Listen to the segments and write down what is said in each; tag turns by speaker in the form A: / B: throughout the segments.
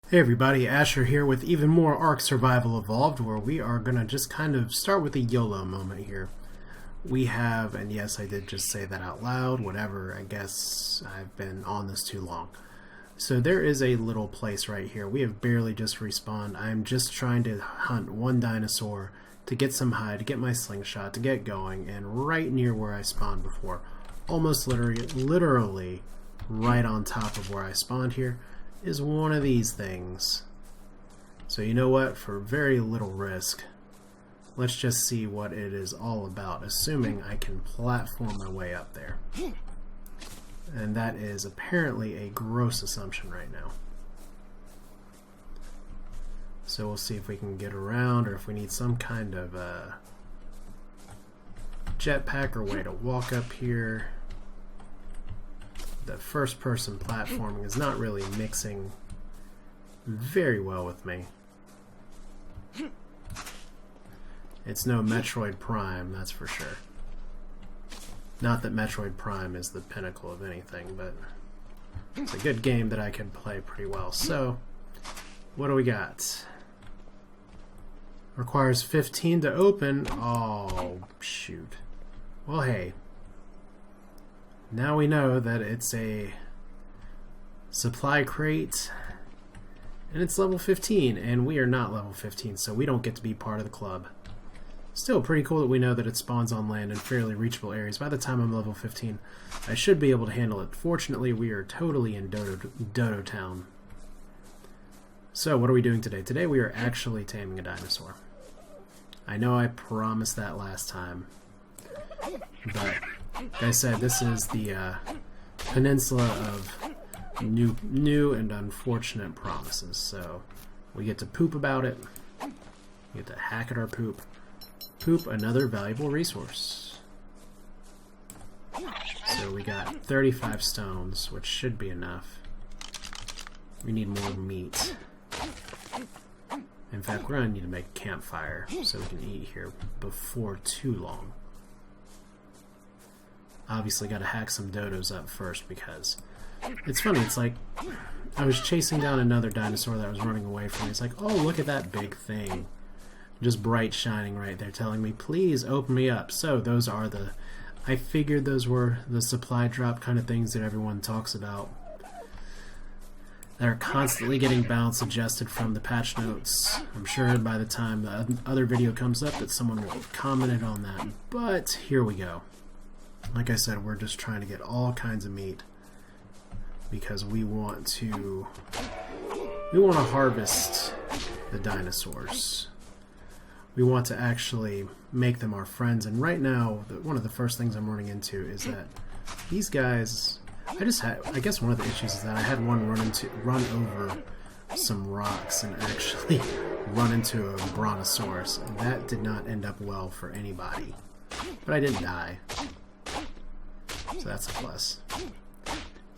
A: Hey everybody, Asher here with even more Ark Survival Evolved, where we are going to just kind of start with a YOLO moment here. We have, and yes, I did just say that out loud, whatever, I guess I've been on this too long. So there is a little place right here. We have barely just respawned. I'm just trying to hunt one dinosaur to get some hide, to get my slingshot, to get going, and right near where I spawned before, almost literally right on top of where I spawned here, is one of these things. So you know what, for very little risk, let's just see what it is all about, assuming I can platform my way up there. And that is apparently a gross assumption right now. So we'll see if we can get around, or if we need some kind of jetpack or way to walk up here. The first person platforming is not really mixing very well with me. It's no Metroid Prime, that's for sure. Not that Metroid Prime is the pinnacle of anything, but it's a good game that I can play pretty well. So, what do we got? Requires 15 to open. Oh, shoot. Well, hey. Now we know that it's a supply crate, and it's level 15, and we are not level 15, so we don't get to be part of the club. Still pretty cool that we know that it spawns on land in fairly reachable areas. By the time I'm level 15, I should be able to handle it. Fortunately, we are totally in Dodo Town. So, what are we doing today? Today we are actually taming a dinosaur. I know I promised that last time, but like I said, this is the peninsula of new and unfortunate promises. So we get to poop about it. We get to hack at our poop. Poop, another valuable resource. So we got 35 stones, which should be enough. We need more meat. In fact, we're going to need to make a campfire so we can eat here before too long. Obviously got to hack some dodos up first, because it's funny, it's like I was chasing down another dinosaur that was running away from me. It's like, oh, look at that big thing, just bright shining right there, telling me, please open me up. So those are the, I figured those were the supply drop kind of things that everyone talks about, that are constantly getting balance adjusted from the patch notes. I'm sure by the time the other video comes up that someone will have commented on that, but here we go. Like I said, we're just trying to get all kinds of meat because we want to harvest the dinosaurs. We want to actually make them our friends, and right now one of the first things I'm running into is that these guys, I guess one of the issues is that I had one run over some rocks and actually run into a brontosaurus, and that did not end up well for anybody. But I didn't die. So that's a plus.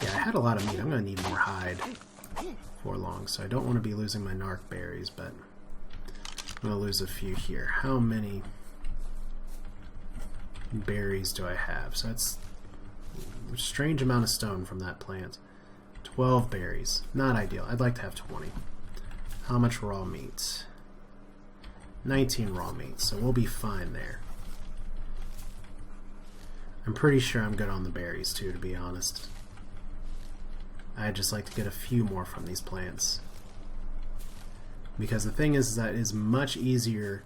A: Yeah, I had a lot of meat. I'm going to need more hide for long, so I don't want to be losing my narc berries, but I'm going to lose a few here. How many berries do I have? So that's a strange amount of stone from that plant. 12 berries. Not ideal. I'd like to have 20. How much raw meat? 19 raw meat, so we'll be fine there. I'm pretty sure I'm good on the berries too, to be honest. I'd just like to get a few more from these plants. Because the thing is that it's much easier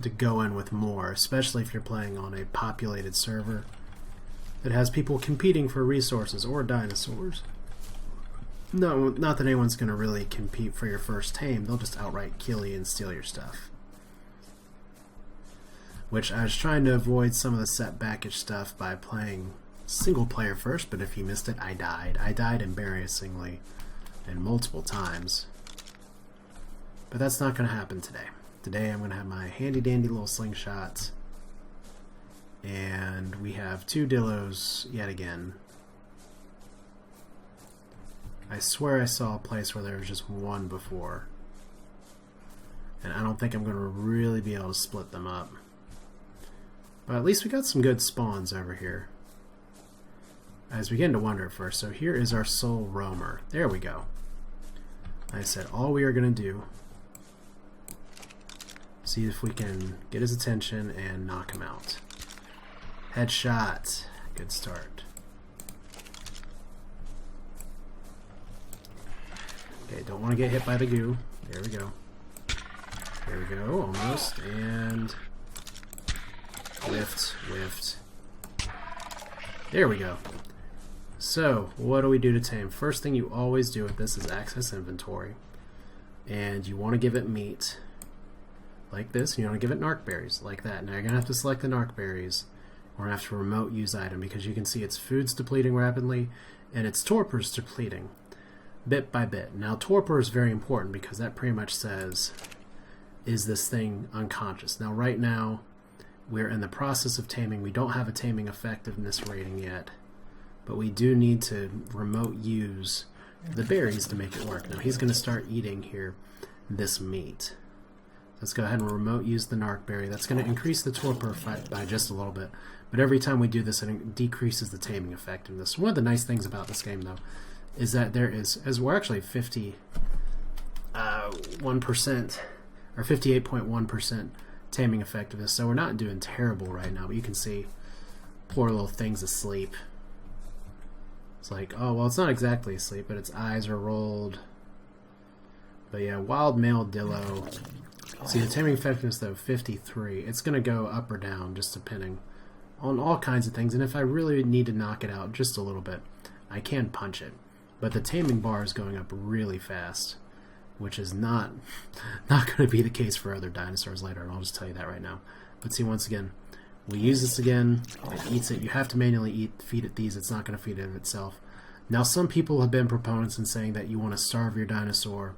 A: to go in with more, especially if you're playing on a populated server that has people competing for resources or dinosaurs. No, not that anyone's going to really compete for your first tame, they'll just outright kill you and steal your stuff. Which I was trying to avoid some of the setbackish stuff by playing single player first, but if you missed it, I died. I died embarrassingly and multiple times. But that's not going to happen today. Today I'm going to have my handy dandy little slingshot, and we have 2 Dilos yet again. I swear I saw a place where there was just one before, and I don't think I'm going to really be able to split them up. But at least we got some good spawns over here. I was beginning to wonder at first. So here is our sole roamer. There we go. I said all we are going to do, see if we can get his attention and knock him out. Headshot. Good start. Okay, don't want to get hit by the goo. There we go. There we go, almost. And whiffed. There we go. So, what do we do to tame? First thing you always do with this is access inventory. And you want to give it meat. Like this. And you want to give it narc berries. Like that. Now you're going to have to select the narc berries. We're going to have to remote use item because you can see its food's depleting rapidly and its torpor's depleting bit by bit. Now torpor is very important because that pretty much says, is this thing unconscious? Now right now we're in the process of taming. We don't have a taming effectiveness rating yet, but we do need to remote use the berries to make it work. Now he's going to start eating here this meat. Let's go ahead and remote use the narc berry. That's going to increase the torpor by just a little bit. But every time we do this, it decreases the taming effectiveness. One of the nice things about this game, though, is that there is, as we're actually 1% or 58.1% taming effectiveness. So we're not doing terrible right now. But you can see poor little thing's asleep. It's like, oh, well, it's not exactly asleep, but its eyes are rolled. But yeah, wild male Dilo. See, the taming effectiveness, though, 53. It's going to go up or down, just depending on all kinds of things. And if I really need to knock it out just a little bit, I can punch it. But the taming bar is going up really fast, which is not going to be the case for other dinosaurs later, and I'll just tell you that right now. But see, once again, we use this again. It eats it. You have to manually feed it these. It's not going to feed it itself. Now, some people have been proponents in saying that you want to starve your dinosaur,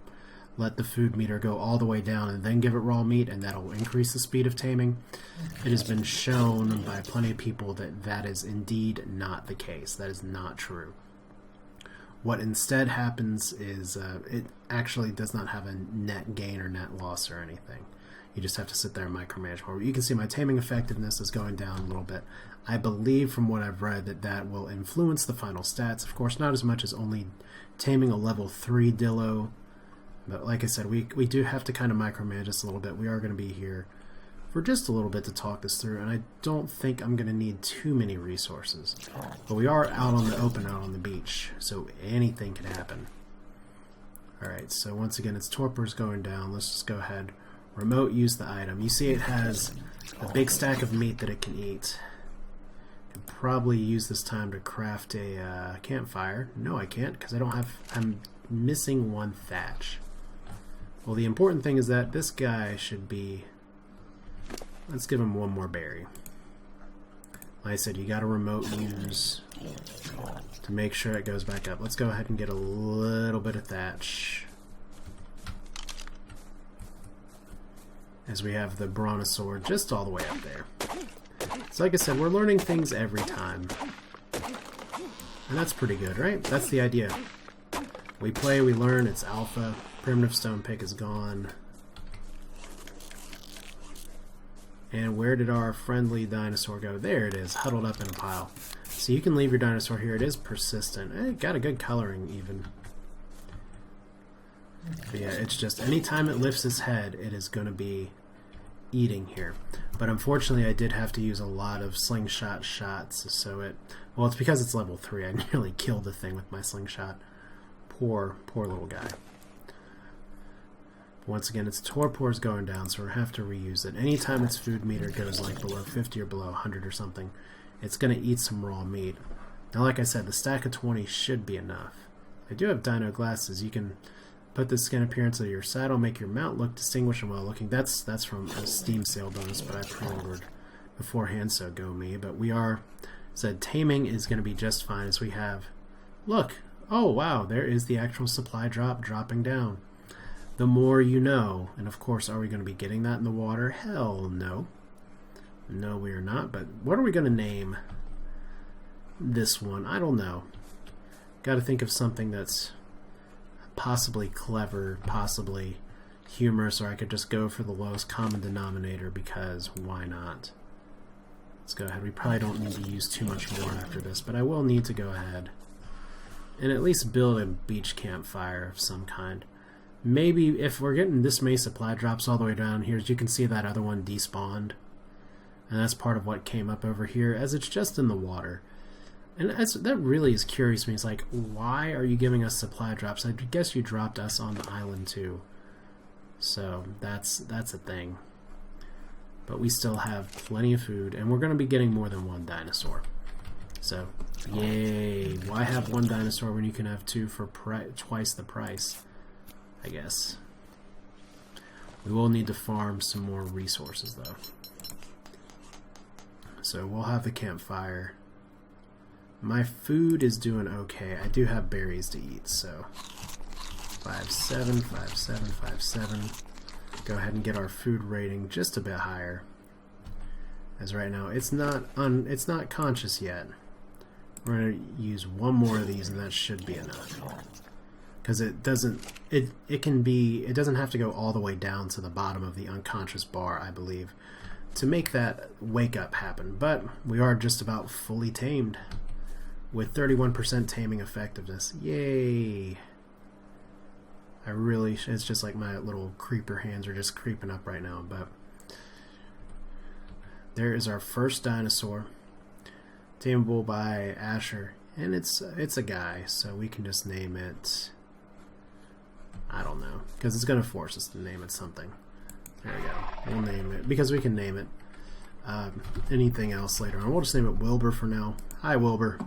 A: let the food meter go all the way down, and then give it raw meat, and that'll increase the speed of taming. It has been shown by plenty of people that that is indeed not the case. That is not true. What instead happens is it actually does not have a net gain or net loss or anything. You just have to sit there and micromanage more. You can see my taming effectiveness is going down a little bit. I believe from what I've read that that will influence the final stats. Of course, not as much as only taming a level 3 Dilo. But like I said, we do have to kind of micromanage this a little bit. We are going to be here for just a little bit to talk this through, and I don't think I'm going to need too many resources. But we are out on the open, out on the beach, so anything can happen. Alright, so once again, its torpor's going down. Let's just go ahead, remote use the item. You see it has a big stack of meat that it can eat. I can probably use this time to craft a campfire. No, I can't, because I don't have... I'm missing one thatch. Well, the important thing is that this guy should be... Let's give him one more berry. Like I said, you got to remote use to make sure it goes back up. Let's go ahead and get a little bit of thatch. As we have the Dinosaur just all the way up there. So like I said, we're learning things every time. And that's pretty good, right? That's the idea. We play, we learn, it's alpha. Primitive stone pick is gone. And where did our friendly dinosaur go? There it is, huddled up in a pile. So you can leave your dinosaur here. It is persistent. It got a good coloring even. But yeah, it's just anytime it lifts its head, it is going to be eating here. But unfortunately, I did have to use a lot of slingshot shots. So it, well, it's because it's level 3. I nearly killed the thing with my slingshot. Poor little guy. Once again, its torpor is going down, so we'll have to reuse it. Anytime its food meter goes like below 50 or below 100 or something, it's going to eat some raw meat. Now, like I said, the stack of 20 should be enough. I do have dino glasses. You can put the skin appearance of your saddle, make your mount look distinguished and well looking. That's from a Steam sale bonus, but I pre-ordered beforehand, so go me. But we are said taming is going to be just fine as we have. Look, oh wow, there is the actual supply drop dropping down. The more you know. And of course, are we going to be getting that in the water? Hell no. No, we are not. But what are we going to name this one? I don't know. Got to think of something that's possibly clever, possibly humorous, or I could just go for the lowest common denominator because why not? Let's go ahead. We probably don't need to use too much more after this, but I will need to go ahead and at least build a beach campfire of some kind. maybe if we're getting this many supply drops all the way down here, as you can see that other one despawned. And that's part of what came up over here, as it's just in the water. And that really is curious to me. It's like, why are you giving us supply drops? I guess you dropped us on the island too. So that's a thing. But we still have plenty of food, and we're going to be getting more than one dinosaur. So, yay. Why have one dinosaur when you can have two for twice the price? I guess. We will need to farm some more resources, though. So we'll have the campfire. My food is doing okay. I do have berries to eat, so 5, 7, 5, 7, 5, 7. Go ahead and get our food rating just a bit higher. As right now, it's not conscious yet. We're gonna use one more of these, and that should be enough. Because it doesn't have to go all the way down to the bottom of the unconscious bar, I believe, to make that wake up happen. But we are just about fully tamed with 31% taming effectiveness. Yay! It's just like my little creeper hands are just creeping up right now. But there is our first dinosaur, tameable by Asher, and it's a guy, so we can just name it, I don't know, because it's going to force us to name it something. There we go. We'll name it, because we can name it anything else later on. We'll just name it Wilbur for now. Hi, Wilbur.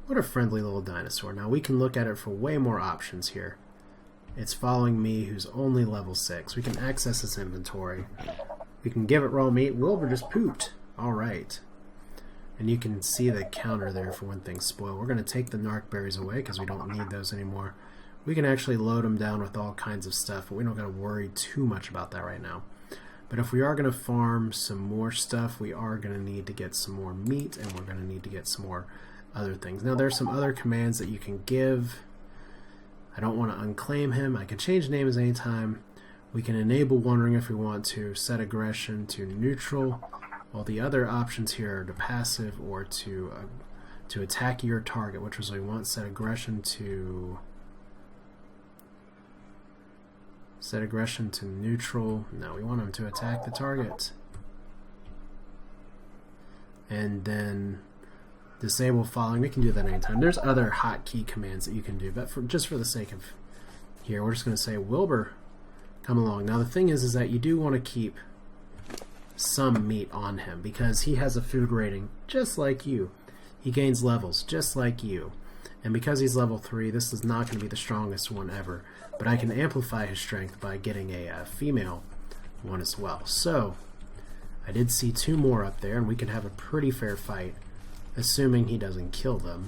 A: What a friendly little dinosaur. Now we can look at it for way more options here. It's following me, who's only level 6. We can access its inventory. We can give it raw meat. Wilbur just pooped. Alright. And you can see the counter there for when things spoil. We're going to take the narc berries away because we don't need those anymore. We can actually load them down with all kinds of stuff, but we don't got to worry too much about that right now. But if we are going to farm some more stuff, we are going to need to get some more meat, and we're going to need to get some more other things. Now there's some other commands that you can give. I don't want to unclaim him. I can change names anytime. We can enable wandering if we want to, set aggression to neutral, while the other options here are to passive or to attack your target, which was we want set aggression to neutral. No, we want him to attack the target. And then disable following. We can do that anytime. There's other hotkey commands that you can do, but just for the sake of here, we're just going to say Wilbur, come along. Now the thing is that you do want to keep some meat on him because he has a food rating just like you. He gains levels just like you. And because he's level 3, this is not going to be the strongest one ever. But I can amplify his strength by getting a female one as well. So I did see 2 more up there, and we can have a pretty fair fight, assuming he doesn't kill them.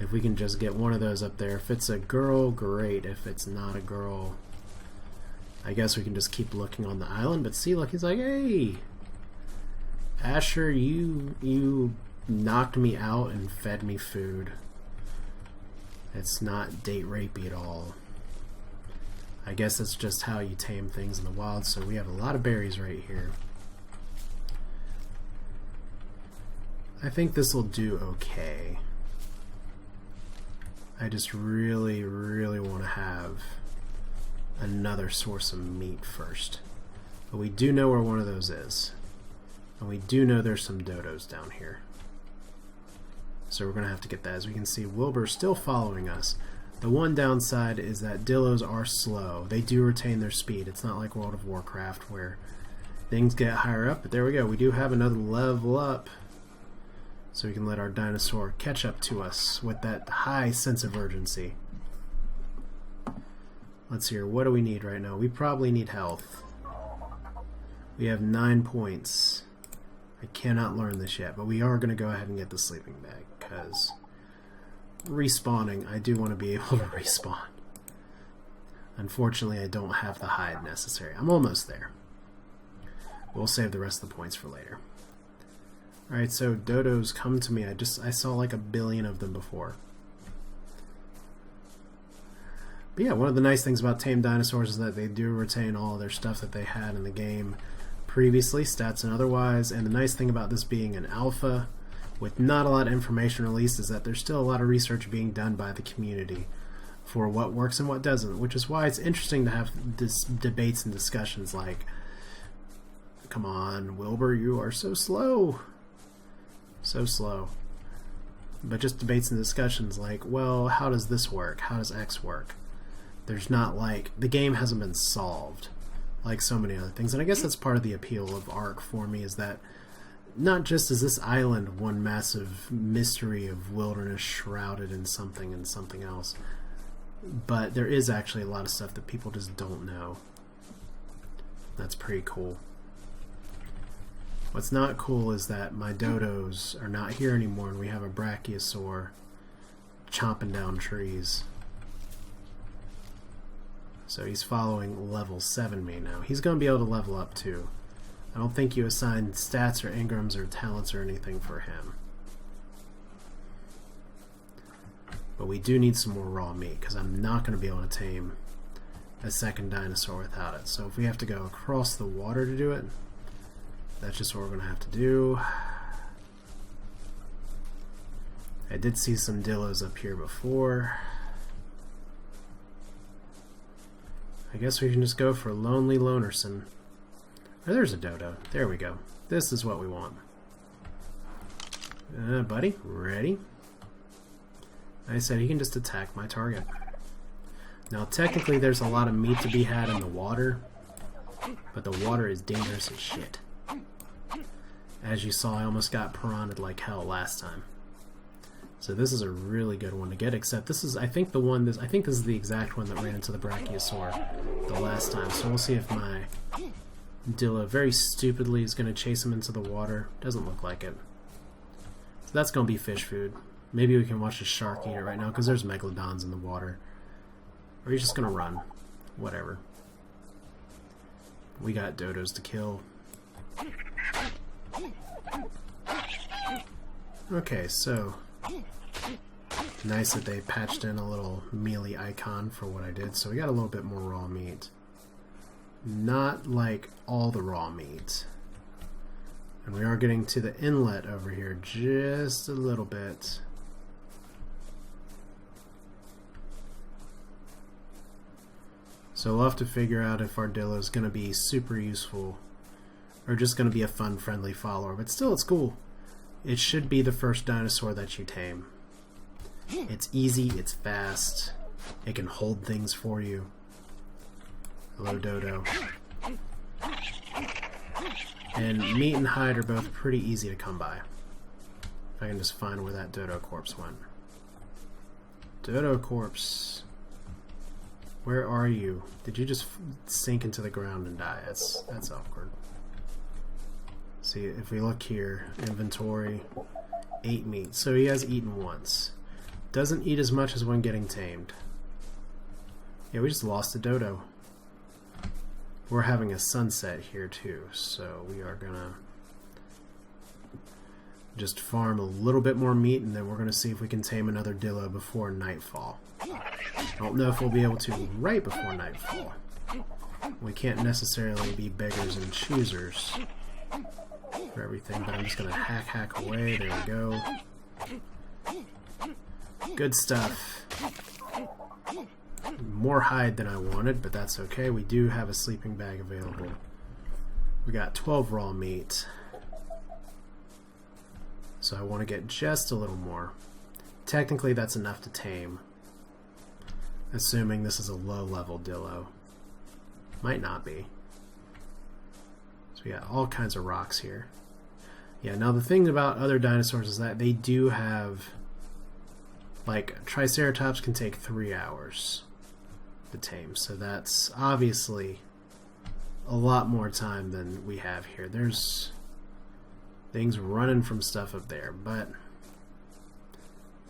A: If we can just get one of those up there. If it's a girl, great. If it's not a girl, I guess we can just keep looking on the island. But see, look, he's like, hey, Asher, you knocked me out and fed me food. It's not date rapey at all. I guess that's just how you tame things in the wild. So we have a lot of berries right here. I think this will do okay. I just really, really want to have another source of meat first. But we do know where one of those is. And we do know there's some dodos down here. So we're going to have to get that. As we can see, Wilbur's still following us. The one downside is that Dilos are slow. They do retain their speed. It's not like World of Warcraft where things get higher up. But there we go. We do have another level up. So we can let our dinosaur catch up to us with that high sense of urgency. Let's see here. What do we need right now? We probably need health. We have 9 points. I cannot learn this yet, but we are going to go ahead and get the sleeping bag because respawning, I do want to be able to respawn. Unfortunately, I don't have the hide necessary. I'm almost there. We'll save the rest of the points for later. Alright, so dodos come to me. I saw like 1 billion of them before. But yeah, one of the nice things about tame dinosaurs is that they do retain all their stuff that they had in the game previously, stats and otherwise. And the nice thing about this being an alpha, with not a lot of information released is that there's still a lot of research being done by the community for what works and what doesn't, which is why it's interesting to have debates and discussions like, come on, Wilbur, you are so slow. So slow. But just debates and discussions like, well, how does this work? How does X work? There's not like, the game hasn't been solved like so many other things. And I guess that's part of the appeal of Ark for me, is that not just is this island one massive mystery of wilderness shrouded in something and something else, but there is actually a lot of stuff that people just don't know. That's pretty cool. What's not cool is that my dodos are not here anymore and we have a brachiosaur chomping down trees. So he's following level 7 me now. He's going to be able to level up too. I don't think you assign stats or engrams or talents or anything for him. But we do need some more raw meat because I'm not going to be able to tame a second dinosaur without it. So if we have to go across the water to do it, that's just what we're going to have to do. I did see some Dilos up here before. I guess we can just go for Lonely Lonerson. Oh, there's a dodo. There we go. This is what we want. Buddy, ready? I said he can just attack my target. Now technically there's a lot of meat to be had in the water, but the water is dangerous as shit. As you saw, I almost got piranha'd like hell last time. So this is a really good one to get, except this is, I think this is the exact one that ran into the brachiosaur the last time. So we'll see if my Dilo very stupidly is going to chase him into the water. Doesn't look like it. So that's going to be fish food. Maybe we can watch a shark eat it right now because there's megalodons in the water. Or he's just going to run. Whatever. We got dodos to kill. Okay, so nice that they patched in a little melee icon for what I did, so we got a little bit more raw meat. Not like all the raw meat. And we are getting to the inlet over here just a little bit. So we'll have to figure out if our Dilo is going to be super useful or just going to be a fun, friendly follower. But still, it's cool. It should be the first dinosaur that you tame. It's easy, it's fast, it can hold things for you. Hello, Dodo. And meat and hide are both pretty easy to come by. If I can just find where that Dodo corpse went. Dodo corpse. Where are you? Did you just sink into the ground and die? That's awkward. See, if we look here, inventory, 8 meat. So he has eaten once. Doesn't eat as much as when getting tamed. Yeah, we just lost a dodo. We're having a sunset here too, so we are gonna just farm a little bit more meat and then we're gonna see if we can tame another Dilo before nightfall. I don't know if we'll be able to right before nightfall. We can't necessarily be beggars and choosers for everything, but I'm just gonna hack away. There we go. Good stuff. More hide than I wanted, but that's okay. We do have a sleeping bag available. We got 12 raw meat. So I want to get just a little more. Technically that's enough to tame. Assuming this is a low level Dilo. Might not be. So we got all kinds of rocks here. Yeah, now the thing about other dinosaurs is that they do have, like, Triceratops can take 3 hours to tame, so that's obviously a lot more time than we have here. There's things running from stuff up there, but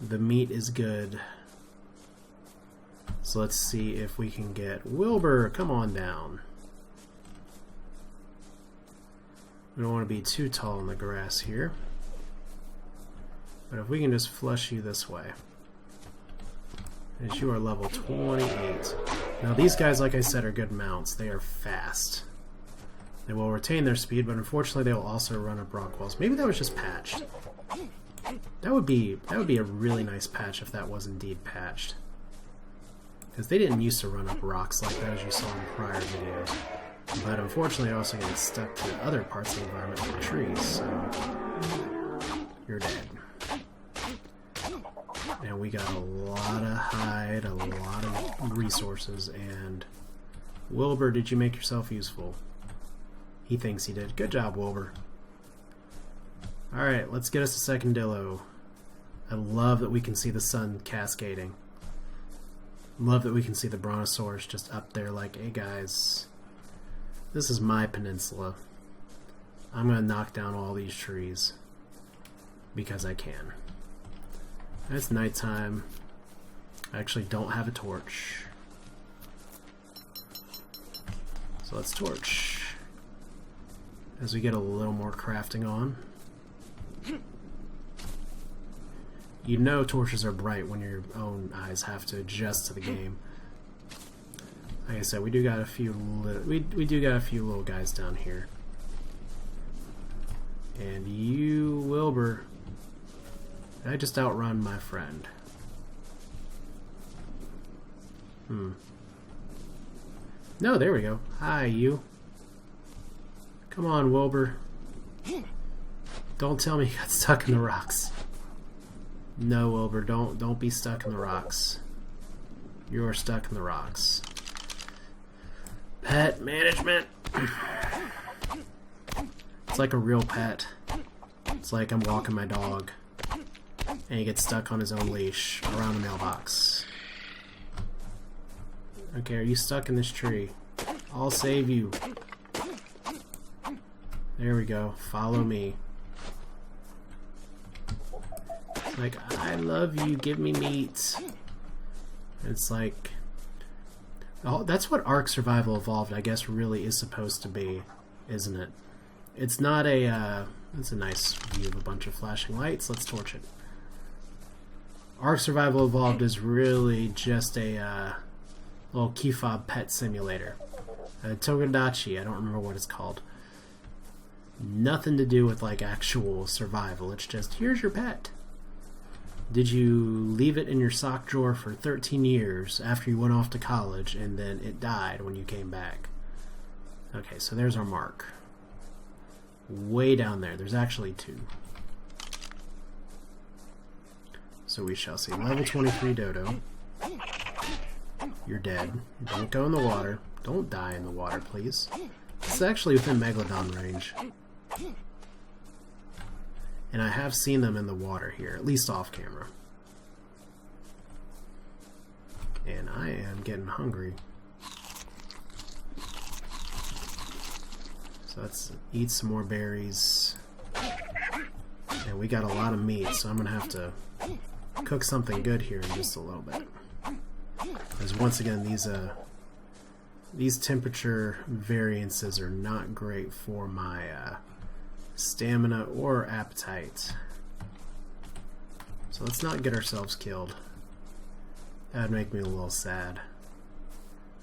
A: the meat is good. So let's see if we can get Wilbur, come on down. We don't want to be too tall in the grass here. But if we can just flush you this way. As you are level 28. Now these guys, like I said, are good mounts. They are fast. They will retain their speed, but unfortunately they will also run up rock walls. Maybe that was just patched. That would be a really nice patch if that was indeed patched. Because they didn't used to run up rocks like that as you saw in prior videos. But unfortunately they're also getting stuck to other parts of the environment like trees, so you're dead. And we got a lot of hide, a lot of resources, and Wilbur, did you make yourself useful? He thinks he did. Good job, Wilbur. Alright, let's get us a second Dilo. I love that we can see the sun cascading. Love that we can see the brontosaurus just up there like, hey guys, this is my peninsula. I'm gonna knock down all these trees. Because I can. It's nighttime. I actually don't have a torch. So let's torch. As we get a little more crafting on. You know torches are bright when your own eyes have to adjust to the game. Like I said, we do got a few we do got a few little guys down here. And you, Wilbur, I just outrun my friend. No, there we go. Hi, you. Come on, Wilbur. Don't tell me you got stuck in the rocks. No, Wilbur, don't be stuck in the rocks. You're stuck in the rocks. Pet management. It's like a real pet. It's like I'm walking my dog and he gets stuck on his own leash around the mailbox. Okay, are you stuck in this tree? I'll save you. There we go. Follow me. Like, I love you, give me meat. It's like, oh, that's what Ark Survival Evolved, I guess, really is supposed to be, isn't it? It's not a, it's a nice view of a bunch of flashing lights. Let's torch it. Ark Survival Evolved is really just a little key fob pet simulator. Togedachi, I don't remember what it's called. Nothing to do with like actual survival, it's just, here's your pet. Did you leave it in your sock drawer for 13 years after you went off to college and then it died when you came back? Okay, so there's our mark. Way down there. There's actually two. So we shall see. Level 23 Dodo. You're dead. Don't go in the water. Don't die in the water, please. It's actually within Megalodon range. And I have seen them in the water here, at least off camera. And I am getting hungry. So let's eat some more berries. And we got a lot of meat, so I'm going to have to cook something good here in just a little bit. Because once again, these temperature variances are not great for my stamina or appetite. So let's not get ourselves killed. That would make me a little sad.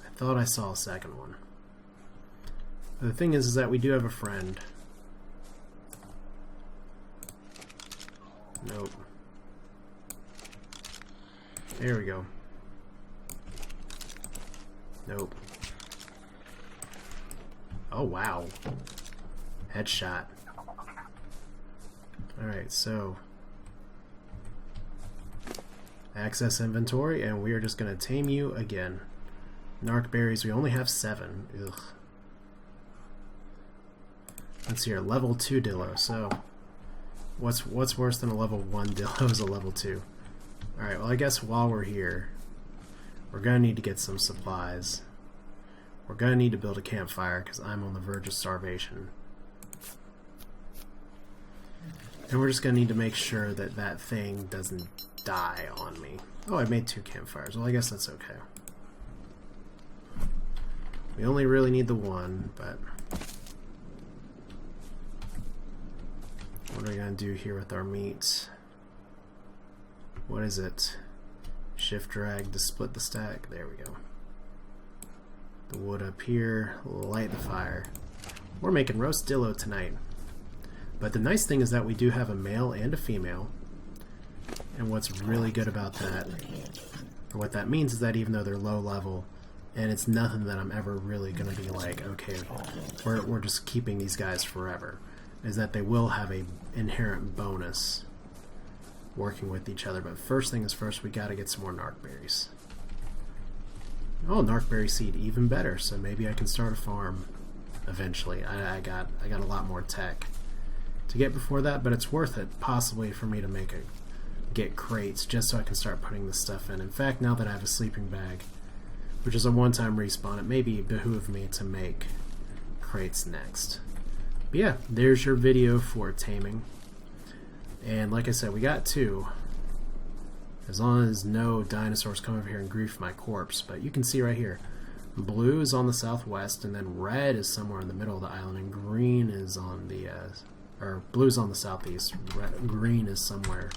A: I thought I saw a second one. But the thing is that we do have a friend. Nope. There we go. Nope. Oh wow. Headshot. Alright, so access inventory, and we are just going to tame you again. Narc berries, we only have 7. Ugh. Let's see here, level 2 Dilo. So what's worse than a level 1 Dilo is a level 2. Alright, well I guess while we're here, we're going to need to get some supplies. We're going to need to build a campfire because I'm on the verge of starvation. And we're just going to need to make sure that that thing doesn't die on me. Oh, I made 2 campfires. Well, I guess that's okay. We only really need the one, but what are we going to do here with our meat? What is it? Shift drag to split the stack. There we go. The wood up here. Light the fire. We're making roast Dilo tonight. But the nice thing is that we do have a male and a female. And what's really good about that, or what that means, is that even though they're low level, and it's nothing that I'm ever really going to be like, okay, we're just keeping these guys forever, is that they will have a inherent bonus working with each other. But first thing is first, we got to get some more narc berries. Oh, narcberry seed, even better. So maybe I can start a farm eventually. I got a lot more tech to get before that, but it's worth it possibly for me to get crates just so I can start putting this stuff in. In fact, now that I have a sleeping bag, which is a one-time respawn, it may behoove me to make crates next. But yeah, there's your video for taming. And like I said, we got 2. As long as no dinosaurs come over here and grief my corpse. But you can see right here, blue is on the southwest, and then red is somewhere in the middle of the island, and green is on the, or blue's on the southeast, green is somewhere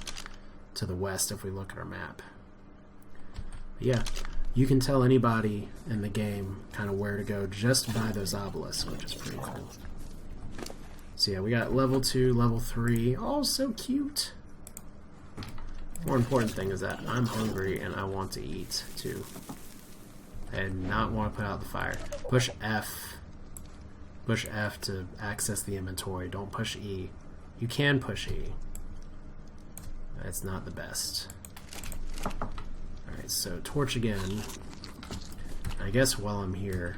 A: to the west if we look at our map. But yeah, you can tell anybody in the game kind of where to go just by those obelisks, which is pretty cool. So yeah, we got level 2, level 3, oh so cute. More important thing is that I'm hungry and I want to eat too. And not want to put out the fire. Push F. Push F to access the inventory. Don't push E. You can push E. It's not the best. Alright, so torch again. I guess while I'm here,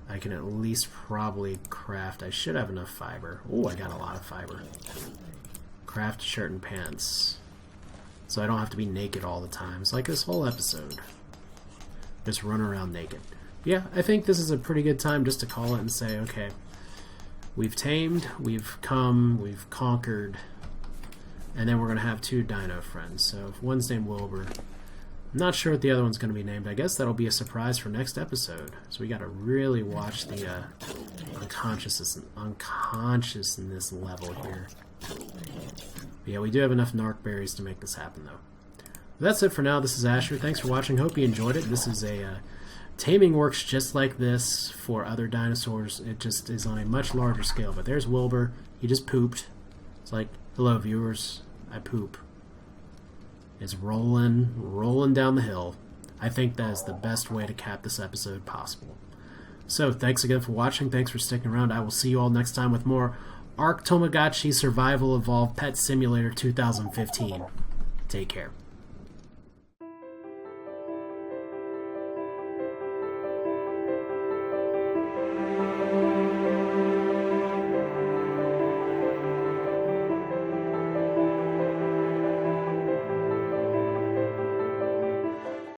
A: I can at least probably craft. I should have enough fiber. Oh, I got a lot of fiber. Craft shirt and pants. So I don't have to be naked all the time. It's like this whole episode. Just run around naked. Yeah, I think this is a pretty good time just to call it and say, okay, we've tamed, we've come, we've conquered, and then we're going to have 2 dino friends. So if one's named Wilbur, I'm not sure what the other one's going to be named. I guess that'll be a surprise for next episode. So we got to really watch the unconsciousness level here. But yeah, we do have enough narc berries to make this happen, though. But that's it for now. This is Asher. Thanks for watching. Hope you enjoyed it. This is a taming works just like this for other dinosaurs. It just is on a much larger scale. But there's Wilbur. He just pooped. It's like, hello, viewers. I poop. It's rolling down the hill. I think that is the best way to cap this episode possible. So, thanks again for watching. Thanks for sticking around. I will see you all next time with more Ark Tomagotchi Survival Evolved Pet Simulator 2015. Take care.